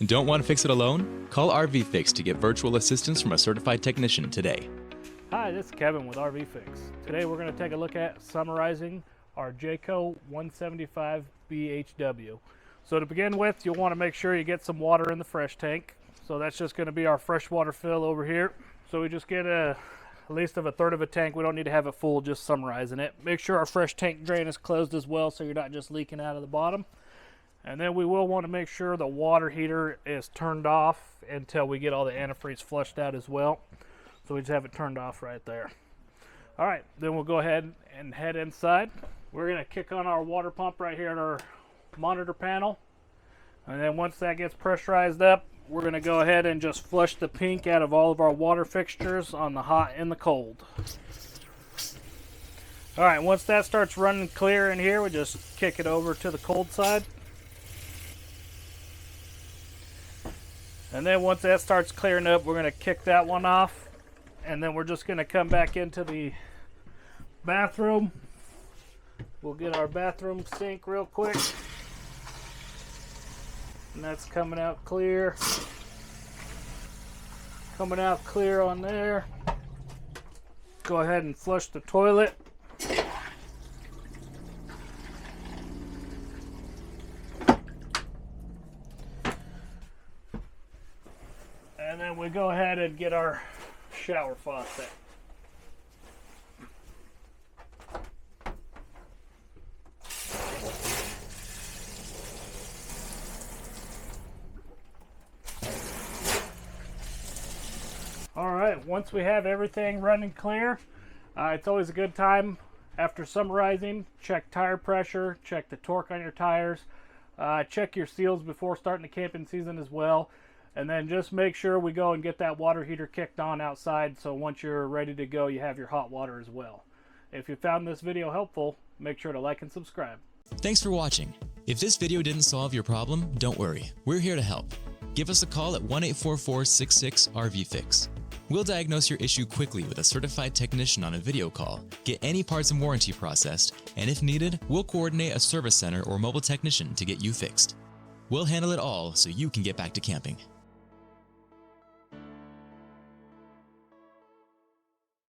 Don't want to fix it alone? Call RVFix to get virtual assistance from a certified technician today. Hi, this is Kevin with RVFix. Today we're going to take a look at summarizing our Jayco 175 BHW. So to begin with, you'll want to make sure you get some water in the fresh tank. So that's just going to be our freshwater fill over here. So we just get at least of a third of a tank. We don't need to have it full, just summarizing it. Make sure our fresh tank drain is closed as well so you're not just leaking out of the bottom. And then we will want to make sure the water heater is turned off until we get all the antifreeze flushed out as well. So we just have it turned off right there. All right, then we'll go ahead and head inside. We're going to kick on our water pump right here at our monitor panel. And then once that gets pressurized up, we're going to go ahead and just flush the pink out of all of our water fixtures on the hot and the cold. All right, once that starts running clear in here, we just kick it over to the cold side. And then once that starts clearing up, we're going to kick that one off. And then we're just going to come back into the bathroom. We'll get our bathroom sink real quick. And that's coming out clear. Coming out clear on there. Go ahead and flush the toilet. And then we go ahead and get our shower faucet. All right, once we have everything running clear, it's always a good time after summarizing, check tire pressure, check the torque on your tires, check your seals before starting the camping season as well. And then just make sure we go and get that water heater kicked on outside so once you're ready to go, you have your hot water as well. If you found this video helpful, make sure to like and subscribe. Thanks for watching. If this video didn't solve your problem, don't worry. We're here to help. Give us a call at 1-844-66-RVFix. We'll diagnose your issue quickly with a certified technician on a video call, get any parts and warranty processed, and if needed, we'll coordinate a service center or mobile technician to get you fixed. We'll handle it all so you can get back to camping.